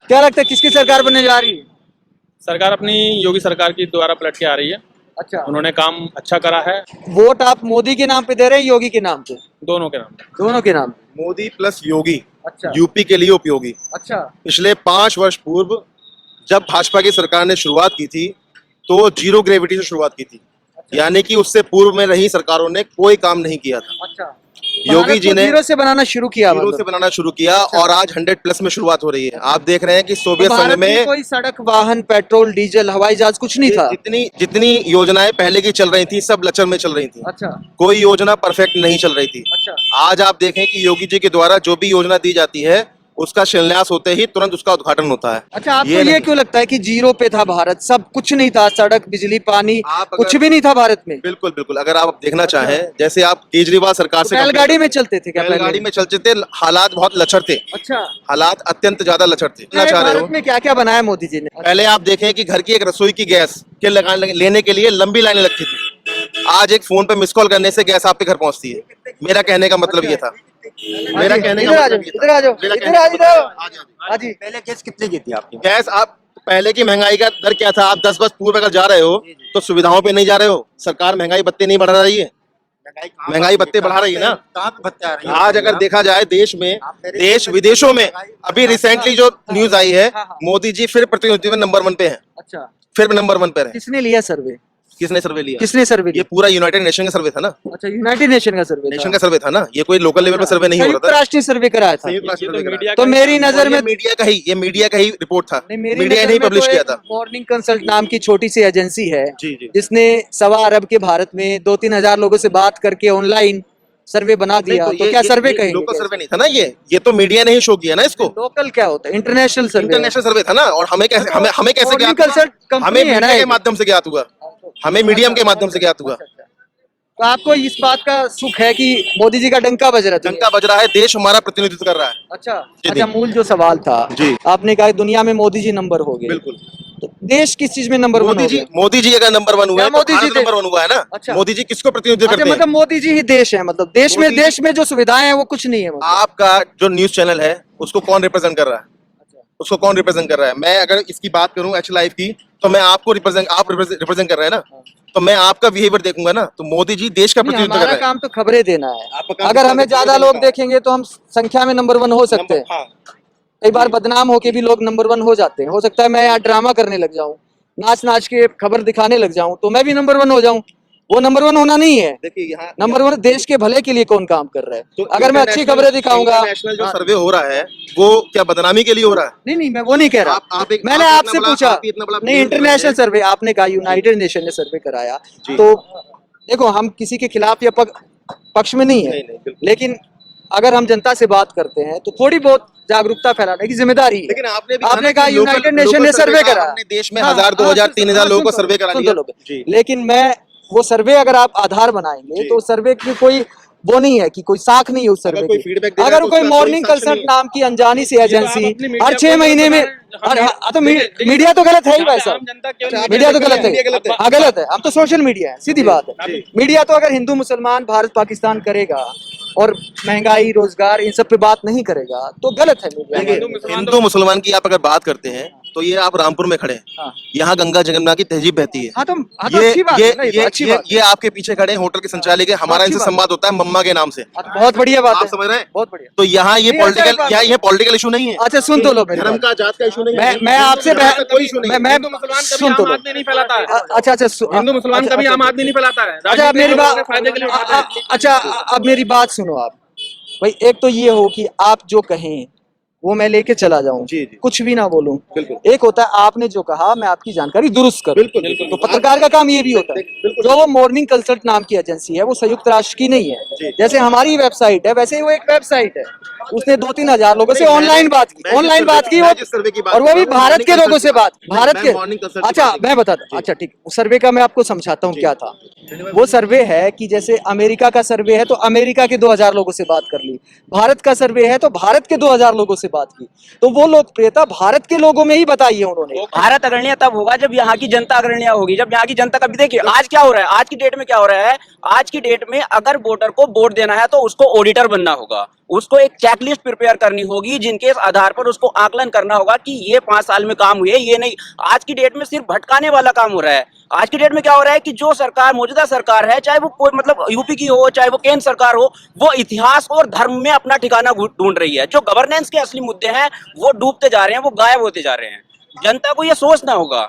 क्या लगता है किसकी सरकार बनने जा रही है? सरकार अपनी योगी सरकार की द्वारा पलट के आ रही है। अच्छा, उन्होंने काम अच्छा करा है, वोट आप मोदी के नाम पे दे रहे हैं, योगी के नाम पे? दोनों के नाम। दोनों के नाम पे। मोदी प्लस योगी अच्छा यूपी के लिए उपयोगी। अच्छा पिछले 5 वर्ष पूर्व जब भाजपा की सरकार ने शुरुआत की थी तो जीरो ग्रेविटी से शुरुआत की थी, यानी कि उससे पूर्व में रही सरकारों ने कोई काम नहीं किया था। अच्छा, योगी जी ने जीरो से बनाना शुरू किया, जीरो से बनाना शुरू किया और आज 100+ में शुरुआत हो रही है। आप देख रहे हैं कि सोवियत तो संघ भारत में में कोई सड़क, वाहन, पेट्रोल, डीजल, हवाई जहाज कुछ नहीं था। जितनी जितनी योजनाएं पहले की चल रही थी सब लचर में चल रही थी। अच्छा कोई योजना परफेक्ट नहीं चल रही थी। अच्छा आज आप देखें कि योगी जी के द्वारा जो भी योजना दी जाती है उसका शिलान्यास होते ही तुरंत उसका उद्घाटन होता है। अच्छा, आपको ये ये नहीं। क्यों लगता है कि जीरो पे था भारत? सब कुछ नहीं था, सड़क, बिजली, पानी, आप अगर- कुछ भी नहीं था भारत में। बिल्कुल बिल्कुल, अगर आप देखना चाहें, जैसे आप केजरीवाल सरकार से बैलगाड़ी में चलते थे क्या पहले? बैलगाड़ी में चलते थे, हालात बहुत लचर थे। अच्छा, हालात अत्यंत ज्यादा लचर थे। चाहे चाह रहे हो भारत में क्या क्या बनाया मोदी जी ने? पहले आप देखें कि घर की एक रसोई की गैस के लेने के लिए लंबी लाइनें लगती थी। आज एक फोन पे मिस कॉल करने से गैस आपके घर पहुंचती है। मेरा कहने का मतलब ये था। मेरा कहने का इधर आ मतलब जाओ, ये इधर आ जाओ, मेरा इधर कहने आ का जाओ। मतलब- हाँ जी, पहले गैस कितने की थी आपकी? गैस आप पहले की महंगाई का दर क्या था? आप 10 वर्ष पूर्व अगर जा रहे हो तो सुविधाओं पे नहीं जा रहे हो। सरकार महंगाई भत्ते नहीं बढ़ा रही है, महंगाई भत्ते बढ़ा रही है ना। कहाँ पे भत्ते आ रही है? आज अगर देखा जाए देश में, देश विदेशों में, अभी रिसेंटली जो न्यूज आई है, मोदी जी फिर प्रतिनिधि में नंबर 1 पे हैं। अच्छा, फिर नंबर 1 पे रहे। किसने लिया सर्वे? किसने सर्वे लिया? किसने सर्वे ये लिया? पूरा यूनाइटेड नेशन का सर्वे था ना। अच्छा, यूनाइटेड नेशन का सर्वे नेशन था। का सर्वे था ना, ये कोई लोकल लेवल पे सर्वे नहीं हो संयुक्त रहा था। राष्ट्रीय सर्वे कराया था। संयुक्त राष्ट्र ये तो सर्वे मीडिया कराया। तो मेरी नजर में ये मीडिया का ही रिपोर्ट था। नहीं, मेरी मीडिया नजर ने ही में पब्लिश तो किया एक था। मॉर्निंग कंसल्ट नाम की छोटी सी एजेंसी है जी जी। जिसने 1.25 अरब के भारत में 2-3 हजार लोगों से बात करके ऑनलाइन सर्वे बना दिया। तो क्या सर्वे कहेंगे? लोकल सर्वे नहीं था ना, ये तो मीडिया ने ही शो किया ना इसको। लोकल क्या होता है? इंटरनेशनल सर्वे। इंटरनेशनल सर्वे था ना। और हमें कैसे कैसे Morning ज्ञात हुआ? consult company हमें है ना मीडिया के एक। माध्यम से ज्ञात हुआ, हमें मीडियम के माध्यम से ज्ञात हुआ। तो आपको इस बात का सुख है कि मोदी जी का डंका बज रहा है? डंका बज रहा है, देश हमारा प्रतिनिधित्व कर रहा है। अच्छा जी, अच्छा, मूल जो सवाल था, जी। आपने कहा दुनिया में मोदी जी नंबर हो गए। बिल्कुल। तो देश किस चीज में नंबर 1 मोदी हो जी गया? मोदी जी अगर नंबर 1 हुआ क्या है तो मोदी जी भारत नंबर 1 हुआ है ना। अच्छा। मोदी जी किसको प्रतिनिधित्व अच्छा, करते हैं? मतलब मोदी जी ही देश है, मतलब देश में मोदी जी- जो सुविधाएं हैं वो कुछ नहीं है मतलब। आपका जो न्यूज चैनल है उसको कौन रिप्रेजेंट कर रहा है? उसको कौन रिप्रेजेंट कर रहा है? मैं अगर इसकी बात करूं एच लाइफ की, तो मैं आपको रिप्रेजेंट कर रहे हैं ना, तो मैं आपका बिहेवियर देखूंगा ना। तो मोदी जी देश का नहीं, प्रतिनिधित्व कर हमारा रहे हैं। काम तो खबरें देना है। आपका काम अगर तो हमें खबरें ज्यादा देना लोग है। देखेंगे तो हम संख्या में नंबर 1 हो सकते हैं। हाँ। कई बार बदनाम होके भी लोग नंबर 1 हो जाते हैं। हो सकता है मैं यहाँ ड्रामा करने लग जाऊं, नाच नाच के खबर दिखाने लग जाऊं, तो मैं भी नंबर 1 हो जाऊं। वो नंबर 1 होना नहीं है। देखिए यहाँ नंबर 1 देश के भले के लिए कौन काम कर रहा है। तो अगर मैं अच्छी खबरें दिखाऊंगा। नेशनल जो सर्वे हो रहा है वो क्या बदनामी के लिए हो रहा है? नहीं नहीं, मैं वो नहीं कह रहा। मैंने आप आपसे इतना पूछा। आप इतना बड़ा नहीं, claim कर रहे इंटरनेशनल हैं। सर्वे आपने कहा, यूनाइटेड नेशन ने सर्वे कराया। जी। तो देखो, हम किसी के खिलाफ या पक्ष में नहीं है, नहीं, बिल्कुल। लेकिन अगर हम जनता से बात करते हैं तो थोड़ी बहुत जागरूकता फैलाने की जिम्मेदारी है। लेकिन आपने कहा यूनाइटेड नेशन ने सर्वे करा। हमने देश में 1000, 2000, 3000 लोगों को सर्वे करा लिया। जी। लेकिन मैं वो सर्वे अगर आप आधार बनाएंगे जी। तो सर्वे की कोई वो नहीं है कि कोई साख नहीं है उस सर्वे कोई की। feedback दे रहा है अगर तो कोई उसका मॉर्निंग कोई साक्ष्य कंसल्ट नहीं है। नाम की अनजानी सी एजेंसी अपनी मीडिया हर 6 को महीने में हम- तो लेकिन- मीडिया तो गलत है ही भाई आम साहब। जनता केवल मीडिया तो गलत मीडिया गलत है। है। हाँ, गलत है। हम तो सोशल मीडिया है, सीधी बात है। जी। मीडिया तो अगर हिंदू मुसलमान, भारत पाकिस्तान करेगा और महंगाई, रोजगार, इन सब पे बात नहीं करेगा तो गलत है मीडिया। देखिए, हिंदू मुसलमान की आप अगर बात करते हैं तो ये आप रामपुर में खड़े हैं, हाँ। यहाँ गंगा जमुना की तहजीब बहती है। हाँ तो अच्छी बात है ना, ये तो अच्छी बात है। ये आपके पीछे खड़े हैं होटल के संचालक है, हमारा अच्छी इनसे बात है। संवाद होता है मम्मा के नाम से। हाँ, तो बहुत बढ़िया बात आप है। समझ रहे हैं? बहुत बढ़िया। तो यहाँ ये नहीं, अच्छा, एक बात ये पॉलिटिकल इशू नहीं है। अच्छा, सुन तो लो मेरी धर्म बात। का, जात का इशू नहीं है। मैं आपसे धर्म का कोई इशू नहीं है। मैं हिंदू मुसलमान कभी सुन तो आम लो। आदमी नहीं फैलाता है। अच्छा अच्छा, हिंदू मुसलमान कभी आम आदमी नहीं फैलाता है। अच्छा, अब राजनीति मेरी लोगों बात के फायदे के लिए उठाता है। अच्छा, अब मेरी बात सुनो आप भाई। एक तो ये हो कि आप जो कहें वो मैं लेके चला जाऊं, जी, जी। कुछ भी ना बोलूं। बिल्कुल। एक होता है आपने जो कहा मैं आपकी जानकारी दुरुस्त करूं। बिल्कुल, बिल्कुल। तो पत्रकार का काम ये भी होता है। बिल्कुल। जो वो मॉर्निंग कंसल्ट नाम की एजेंसी है वो संयुक्त राष्ट्र की नहीं है। जी। जैसे हमारी वेबसाइट है वैसे ही वो एक वेबसाइट है। उसने 2-3 हजार लोगों से नहीं, ऑनलाइन बात की, मैं जिस सर्वे की बात और वो कर भी रहा हूँ, भारत के morning लोगों से consult बात, की भारत मैं के। morning consult की अच्छा, बात नहीं मैं बताता जी। अच्छा ठीक, उस सर्वे का मैं आपको समझाता हूँ क्या था। वो सर्वे है कि जैसे अमेरिका का सर्वे है तो अमेरिका के 2000 लोगों से बात कर ली, भारत का सर्वे है तो भारत के 2000 लोगों से बात की, तो वो लोकप्रियता भारत के लोगों में ही बताई है उन्होंने। भारत अग्रणीय तब होगा जब यहाँ की जनता अग्रणीय होगी, जब यहाँ की जनता कभी देखिए आज क्या हो रहा है, आज की डेट में क्या हो रहा है, आज की डेट में अगर वोटर को वोट देना है तो उसको ऑडिटर बनना होगा, उसको एक चेकलिस्ट प्रिपेयर करनी होगी जिनके आधार पर उसको आकलन करना होगा कि ये 5 साल में काम हुए, ये नहीं। आज की डेट में सिर्फ भटकाने वाला काम हो रहा है। आज की डेट में क्या हो रहा है कि जो सरकार मौजूदा सरकार है, चाहे वो कोई मतलब यूपी की हो चाहे वो केंद्र सरकार हो, वो इतिहास और धर्म में अपना ठिकाना ढूंढ रही है। जो गवर्नेंस के असली मुद्दे हैं वो डूबते जा रहे हैं, वो गायब होते जा रहे हैं। जनता को ये सोचना होगा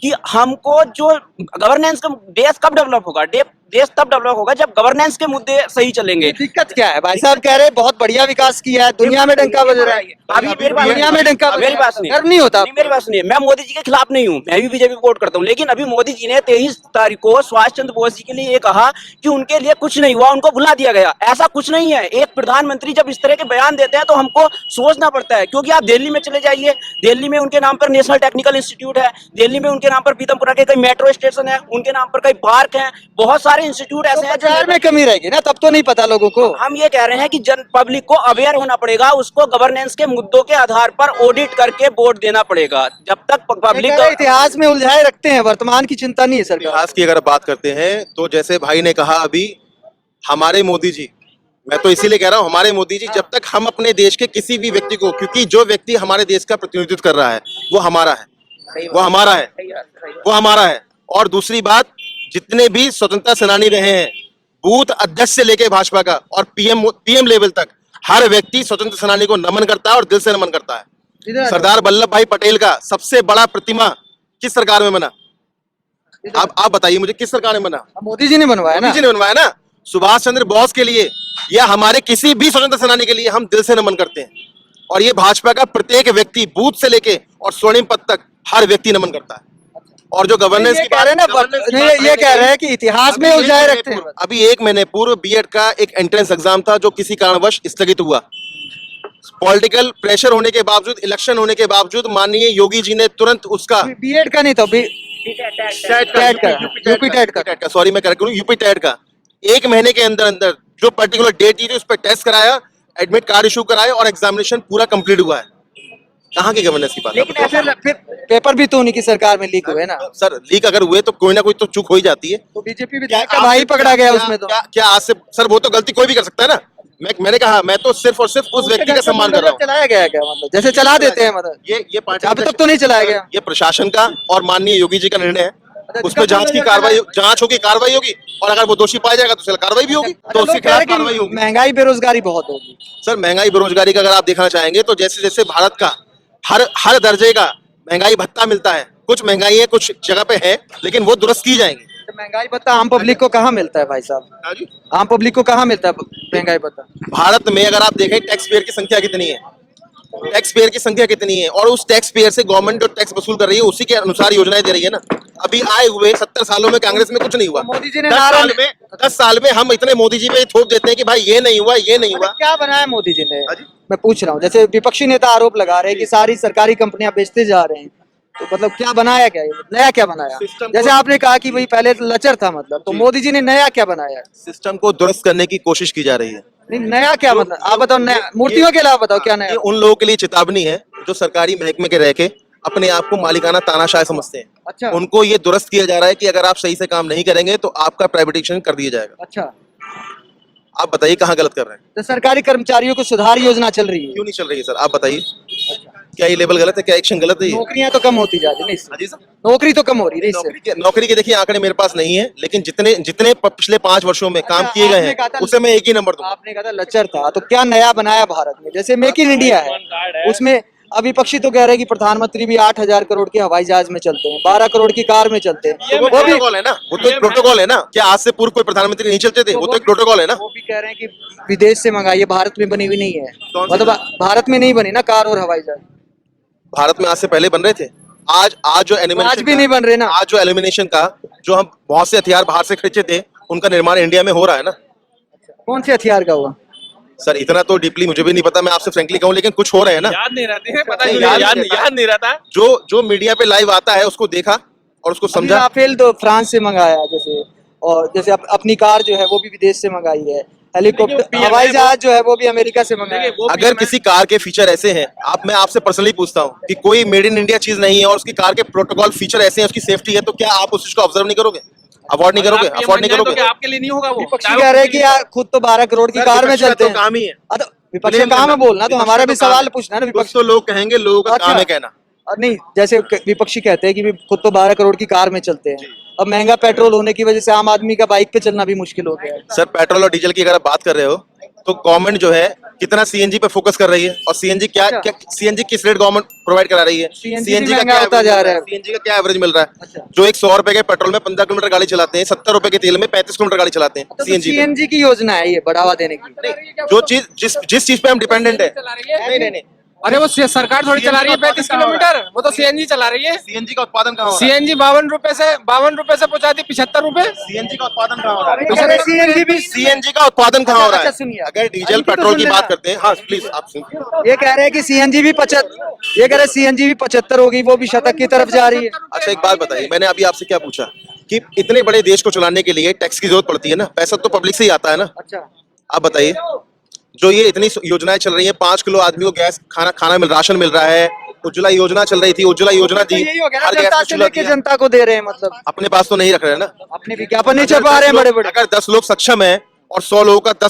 कि हमको जो गवर्नेंस का देश कब डेवलप होगा, देश तब डेवलप होगा जब गवर्नेंस के मुद्दे सही चलेंगे। दिक्कत क्या है भाई साहब, कह रहे हैं बहुत बढ़िया विकास किया है, दुनिया में डंका बज रहा है, अभी मेरी बात दुनिया में डंका बज मेरी रहा है, बात सुनिए, डर नहीं होता? मेरी बात सुनिए, मैं मोदी जी के खिलाफ नहीं हूँ, मैं भी बीजेपी वोट करता हूँ, लेकिन अभी मोदी जी ने 23 तारीख को सुभाष चंद्र बोस जी के लिए ये कहा कि उनके लिए कुछ नहीं हुआ, उनको भुला दिया गया। ऐसा कुछ नहीं है। एक प्रधानमंत्री जब इस तरह के बयान देते हैं तो हमको सोचना पड़ता है, क्योंकि आप दिल्ली में चले जाइए, दिल्ली में उनके नाम पर नेशनल टेक्निकल इंस्टीट्यूट है, दिल्ली में उनके नाम पर पीतमपुरा के कई मेट्रो स्टेशन है, उनके नाम पर कई पार्क हैं, बहुत सारे इंस्टीट्यूट ऐसे हैं प्रचार में कमी रहेगी ना, तब तो नहीं पता लोगों को। हम ये कह रहे हैं कि जन पब्लिक को अवेयर होना पड़ेगा, उसको गवर्नेंस के मुद्दों के आधार पर ऑडिट करके वोट देना पड़ेगा। जब तक पब्लिक इतिहास में उलझाए रखते हैं, वर्तमान की चिंता नहीं है सरकार। इतिहास की अगर बात करते हैं तो जैसे भाई ने कहा अभी, हमारे मोदी जी, मैं तो इसीलिए कह रहा हूँ हमारे मोदी जी, जब तक हम अपने देश के किसी भी व्यक्ति को, क्योंकि जो व्यक्ति हमारे देश का प्रतिनिधित्व कर रहा है वो हमारा है, वो हमारा है, वो हमारा है। और दूसरी बात, जितने भी स्वतंत्रता सेनानी रहे हैं, बूथ अध्यक्ष से लेके भाजपा का और पीएम लेवल तक, हर व्यक्ति स्वतंत्र सेनानी को नमन करता है और दिल से नमन करता है। सरदार वल्लभ भाई पटेल का सबसे बड़ा प्रतिमा किस सरकार में बना? आप बताइए मुझे, किस सरकार में बना? मोदी जी ने बनवाया ना, मोदी जी ने बनवाया ना। सुभाष चंद्र बोस के लिए या हमारे किसी भी स्वतंत्र सेनानी के लिए हम दिल से नमन करते हैं, और ये भाजपा का प्रत्येक व्यक्ति बूथ से लेके और स्वर्णिम पद तक हर व्यक्ति नमन करता है। और जो गवर्नेंस की कह रहे हैं ना, ये कह रहे हैं कि इतिहास में उलझाए रखते हैं। अभी 1 महीने पूर्व बीएड का एक एंट्रेंस एग्जाम था जो किसी कारणवश स्थगित हुआ। पॉलिटिकल प्रेशर होने के बावजूद, इलेक्शन होने के बावजूद माननीय योगी जी ने तुरंत उसका, बीएड का नहीं था, यूपी टेट का, सॉरी मैं करेक्ट करूं, यूपी टेट का 1 महीने के अंदर अंदर जो पर्टिकुलर डेट थी उस पर टेस्ट कराया, एडमिट कार्ड इशू कराया और एग्जामिनेशन पूरा कंप्लीट हुआ है। कहाँ की गवर्नेंस की बात? लेकिन ऐसे फिर पेपर भी तो उन्हीं की सरकार में लीक हुए ना सर। लीक अगर हुए तो कोई ना कोई तो चूक हो ही जाती है। तो बीजेपी विधायक का भाई पकड़ा गया उसमें, तो क्या आज से सर, वो तो गलती कोई भी कर सकता है ना। मैंने कहा, मैं तो सिर्फ और सिर्फ उस व्यक्ति का सम्मान कर रहा हूँ। चलाया गया क्या, मतलब जैसे चला देते हैं, मतलब ये पार्टी अभी तक तो नहीं चलाया गया। ये प्रशासन का और माननीय योगी जी का निर्णय है। उस पर जांच होगी, कार्रवाई होगी, और अगर वो दोषी पाया जाएगा तो उसकी कार्रवाई भी होगी, तो उसके खिलाफ कार्रवाई होगी। महंगाई बेरोजगारी बहुत होगी सर। महंगाई बेरोजगारी का अगर आप देखना चाहेंगे तो जैसे जैसे भारत का हर दर्जे का महंगाई भत्ता मिलता है, कुछ महंगाई है कुछ जगह पे है, लेकिन वो दुरुस्त की जाएंगी। तो महंगाई भत्ता आम पब्लिक को कहाँ मिलता है भाई साहब? आम पब्लिक को कहाँ मिलता है महंगाई भत्ता? भारत में अगर आप देखें टैक्स पेयर की संख्या कितनी है, टैक्स पेयर की संख्या कितनी है, और उस टैक्स पेयर से गवर्नमेंट जो टैक्स वसूल कर रही है उसी के अनुसार योजनाएं दे रही है ना। अभी आए हुए 70 सालों में कांग्रेस में कुछ नहीं हुआ। मोदी जी ने 10 साल में हम इतने मोदी जी पे थोप देते हैं कि भाई ये नहीं हुआ, ये नहीं हुआ। क्या बनाया मोदी जी ने? मैं पूछ रहा हूँ, जैसे विपक्षी नेता आरोप लगा रहे हैं कि सारी सरकारी कंपनियां बेचते जा रहे हैं, तो मतलब क्या बनाया, क्या नया क्या बनाया? जैसे आपने कहा कि भाई पहले लचर था, मतलब तो मोदी जी ने नया क्या बनाया? सिस्टम को दुरुस्त करने की कोशिश की जा रही है। नहीं, नया क्या मतलब? आप बताओ, नया मूर्तियों के अलावा बताओ क्या नया? उन लोगों के लिए चेतावनी है जो सरकारी महकमे के रह के अपने आप को मालिकाना तानाशाह समझते हैं। अच्छा, उनको ये दुरुस्त किया जा रहा है कि अगर आप सही से काम नहीं करेंगे तो आपका प्राइवेटाइजेशन कर दिया जाएगा। अच्छा, आप बताइए कहाँ गलत कर रहे हैं? तो सरकारी कर्मचारियों को सुधार योजना चल रही है, क्यों नहीं चल रही है सर? आप बताइए, क्या ये लेवल गलत है? क्या एक्शन गलत है? नौकरियां तो कम होती जा रही है, हाँ जी सर। नौकरी तो कम हो रही है। नौकरी के देखिए आंकड़े मेरे पास नहीं है, लेकिन जितने पिछले 5 वर्षों में काम किए गए हैं उससे मैं एक ही नंबर दूंगा। आपने कहा था लचर था, तो क्या नया बनाया भारत में? जैसे मेक इन इंडिया है, उसमें अभी विपक्षी तो कह रहे हैं कि प्रधानमंत्री भी 8,000 करोड़ के हवाई जहाज में चलते हैं, 12 करोड़ की कार में चलते हैं। वो प्रोटोकॉल है ना, वो तो एक प्रोटोकॉल है ना। क्या आज से पूर्व कोई प्रधानमंत्री नहीं चलते थे? वो तो एक प्रोटोकॉल है ना। वो भी कह रहे हैं कि विदेश से मंगाइए, भारत में बनी हुई नहीं है। मतलब भारत में नहीं बनी ना कार और हवाई जहाज, भारत में आज से पहले बन रहे थे। आज जो एलिमिनेशन, आज भी नहीं बन रहे ना। आज जो एलिमिनेशन का जो हम बहुत से हथियार बाहर से खरीदे थे उनका निर्माण इंडिया में हो रहा है ना। कौन से हथियार का हुआ सर? इतना तो डीपली मुझे भी नहीं पता, मैं आपसे फ्रेंकली कहूं, लेकिन कुछ हो रहे हैं ना। याद नहीं रहते हैं, पता नहीं, नहीं, याद नहीं रहता। जो मीडिया पे लाइव आता है उसको देखा और उसको समझा। राफेल तो फ्रांस से मंगाया, जैसे और जैसे अपनी कार जो है वो भी विदेश से मंगाई है। हेलीकॉप्टर हवाई जहाज जो है वो भी अमेरिका से मंगाया है। अगर किसी कार के फीचर ऐसे हैं, मैं आपसे पर्सनली पूछता हूँ कि कोई मेड इन इंडिया चीज नहीं है और उसकी कार के प्रोटोकॉल फीचर ऐसे हैं, उसकी सेफ्टी है, तो क्या आप उस चीज को ऑब्जर्व नहीं करोगे, अवॉइड नहीं करोगे, अफोर्ड नहीं करोगे? आपके लिए नहीं होगा वो। विपक्षी कह रहे हैं कि यार खुद तो 12 करोड़ की कार में चलते हैं। काम ही है तो विपक्ष का काम है बोलना, तो हमारा भी सवाल पूछना है ना। विपक्ष तो लोग कहेंगे, लोगों का काम है कहना। नहीं, जैसे विपक्षी कहते हैं कि खुद तो 12 करोड़ की कार में चलते हैं, अब महंगा पेट्रोल होने की वजह से आम आदमी का बाइक पे चलना भी मुश्किल हो गया है। सर, पेट्रोल और डीजल की अगर आप बात कर रहे हो तो गवर्नमेंट जो है कितना सीएनजी पे फोकस कर रही है, और सीएनजी क्या सीएनजी किस रेट गवर्नमेंट प्रोवाइड करा रही है? सीएनजी का क्या होता जा रहा है? सीएनजी का क्या एवरेज मिल रहा है? जो एक 100 रुपए के पेट्रोल में 15 किलोमीटर गाड़ी चलाते हैं, 70 रुपए के तेल में 35 किलोमीटर गाड़ी चलाते हैं सीएनजी की योजना है ये बढ़ावा देने की। जो चीज जिस चीज पे हम डिपेंडेंट है। नहीं, अरे वो सरकार थोड़ी चला रही है 35 किलोमीटर, वो तो सीएनजी चला रही है। सीएनजी का उत्पादन कहाँ हो रहा है? सीएनजी 52 रुपए से पहुंचाती 75 रुपए। सीएनजी का उत्पादन कहाँ हो रहा है? सीएनजी का उत्पादन कहाँ हो रहा है? अच्छा, सुनिए, अगर डीजल पेट्रोल की बात करते हैं, हाँ प्लीज आप सुनिए। ये कह रहे हैं कि सीएनजी भी 75 होगी, वो भी शतक की तरफ जा रही है। अच्छा, एक बात बताइए, मैंने अभी आपसे क्या पूछा कि इतने बड़े देश को चलाने के लिए टैक्स की जरूरत पड़ती है ना, पैसा तो पब्लिक से ही आता है ना। अच्छा, आप बताइए, जो ये इतनी योजनाएं चल रही हैं, 5 किलो आदमी को गैस खाना राशन मिल रहा है, उज्ज्वला योजना चल रही थी, उज्ज्वला योजना दी, हर गैस में चूल्हा दिया। जनता को दे रहे हैं, मतलब अपने पास तो नहीं रख रहे हैं ना, अपने विज्ञापन नहीं छपा रहे हैं बड़े बड़े। अगर 10 लोग सक्षम है और 100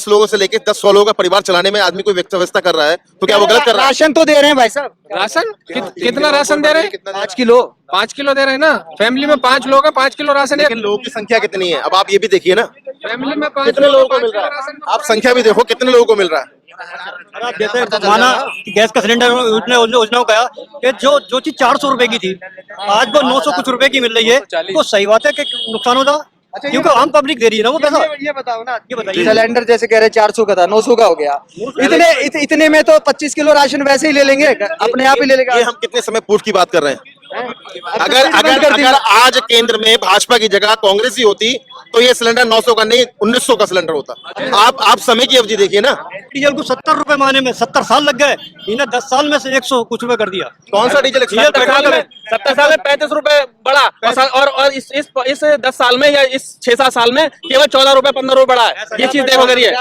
लोगों से लेके 100 लोगों का परिवार चलाने में आदमी कोई व्यवस्था कर रहा है, तो क्या वो गलत कर रहा है? राशन तो दे रहे हैं भाई साहब। राशन कितना राशन दे रहे हैं? 5 किलो 5 किलो दे रहे हैं ना। फैमिली में 5 लोग हैं, 5 किलो राशन। लेकिन लोगों की संख्या कितनी है, अब आप ये भी देखिए ना, फैमिली में 5 कितने लोगों को मिल रहा है? आप संख्या भी देखो, कितने लोगों को मिल रहा है। जैसे माना गैस का सिलेंडर योजना का कि जो चीज 400 रुपए की थी, आज वो 900 कुछ रुपए की मिल रही है, तो सही बात है कि नुकसान होता, क्योंकि आम पब्लिक दे रही है ना वो पैसा। ये बताओ ना, ये बताइए। सिलेंडर जैसे कह रहे 400 का था, 900 का हो गया। इतने में तो 25 किलो राशन वैसे ही ले लेंगे, अपने आप ही ले लेगा। ये हम कितने समय पूर्व की बात कर रहे हैं? अगर आज केंद्र में भाजपा की जगह कांग्रेस ही होती तो ये सिलेंडर 900 का नहीं 1900 का सिलेंडर होता। आप समय की अवधि देखिए ना, डीजल को 70 रुपए माने में 70 साल लग गए, इन्हें 10 साल में से 100 कुछ रुपए कर दिया। कौन सा डीजल? 70 साल में 35 रुपए बढ़ा, और इस 10 साल में या इस 6-7 साल में केवल 14 रुपए 15 रुपए बढ़ा है। ये चीज देखो करिए।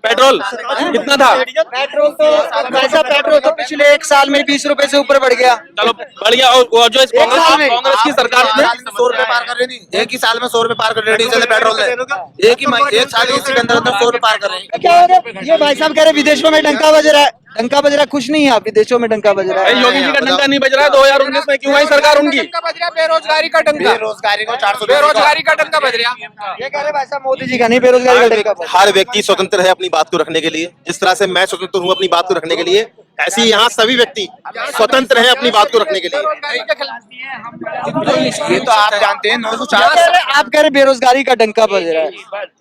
पेट्रोल कितना था? पेट्रोल तो पिछले 1 साल में 20 रुपए से ऊपर बढ़ गया। चलो बढ़ गया। और जो इस कांग्रेस की सरकार ने 100 रुपए पार कर रही थी, एक ही साल में 100 रुपए पार कर रही है डीजल पेट्रोल में। एक साल इसी के अंदर 100 रुपए पार कर रहे हैं। क्या हो रहा है? ये भाई साहब कह रहे विदेशों में डंका बज रहा है, डंका बज रहा है। खुश नहीं है आप? विदेशों में डंका बज रहा है। योगी जी का डंका नहीं बज रहा है। 2019 में क्यों आई सरकार उनकी? बेरोजगारी का डंका, बेरोजगारी को 400 बेरोजगारी का डंका बज रहा। ये कह रहे भाई साहब मोदी जी का नहीं, बेरोजगारी का डंका बज रहा है। हर व्यक्ति स्वतंत्र है अपनी बात को रखने के लिए, जिस तरह से मैं स्वतंत्र हूँ अपनी बात को रखने के लिए, ऐसे ही यहाँ सभी व्यक्ति स्वतंत्र है अपनी बात को रखने के लिए। ये तो आप जानते हैं 904 आप कह रहे बेरोजगारी का डंका बज रहा है।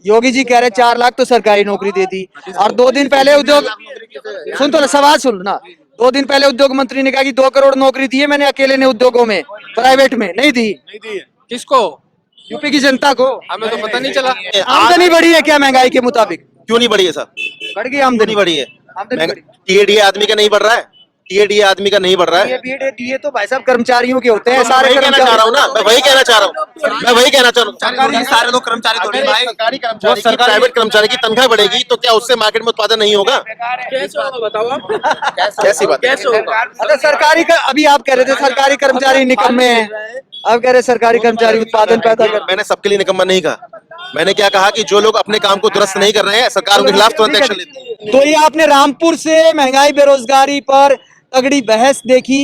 योगी जी कह रहे 4 लाख तो सरकारी नौकरी दे दी, और 2 दिन पहले उद्योग सुन तो सवाल सुन ना, 2 दिन पहले उद्योग मंत्री ने कहा कि 2 करोड़ नौकरी दी है मैंने अकेले ने उद्योगों में, प्राइवेट में नहीं दी। किसको? यूपी की जनता को। हमें तो पता नहीं चला। आमदनी बढ़ी है क्या महंगाई के मुताबिक? क्यों नहीं बढ़ी है साहब? बढ़ गई नहीं आमदनी। बढ़ी है। आमदनी बढ़ी। टीएडीए आदमी का नहीं बढ़ रहा है, टीएडीए आदमी का नहीं बढ़ रहा है। ये तो भाई साहब कर्मचारियों के होते हैं, सारे वही कहना चाह रहा हूँ ना, मैं वही कहना चाह रहा हूँ, मैं वही कहना चाह रहा हूँ। सारे लोग कर्मचारी थोड़ी भाई, सरकारी कर्मचारी की प्राइवेट कर्मचारी की तनख्वाह बढ़ेगी तो क्या उससे मार्केट में उत्पादन नहीं होगा? कैसे होगा बताओ आप? कैसी बात? कैसे होगा? अरे सरकारी का अभी आप कह रहे थे सरकारी कर्मचारी निकम्मे हैं, अब कह रहे सरकारी कर्मचारी उत्पादन पैदा कर। मैंने सबके लिए निकम्मा नहीं कहा, मैंने क्या कहा कि जो लोग अपने काम को दुरुस्त नहीं कर रहे हैं सरकार उनके खिलाफ तुरंत एक्शन लेती है। तो ये आपने रामपुर से महंगाई बेरोजगारी पर तगड़ी बहस देखी।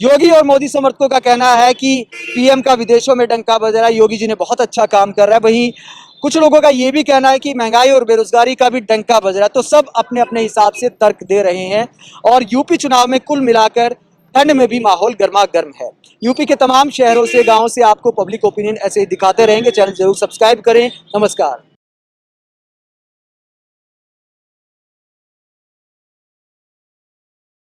योगी और मोदी समर्थकों का कहना है कि पीएम का विदेशों में डंका बज रहा है, योगी जी ने बहुत अच्छा काम कर रहा है। वहीं कुछ लोगों का ये भी कहना है कि महंगाई और बेरोजगारी का भी डंका बज रहा है। तो सब अपने अपने हिसाब से तर्क दे रहे हैं, और यूपी चुनाव में कुल मिलाकर ठंड में भी माहौल गर्मा गर्म है। यूपी के तमाम शहरों से, गाँव से आपको पब्लिक ओपिनियन ऐसे ही दिखाते रहेंगे। चैनल जरूर सब्सक्राइब करें। नमस्कार।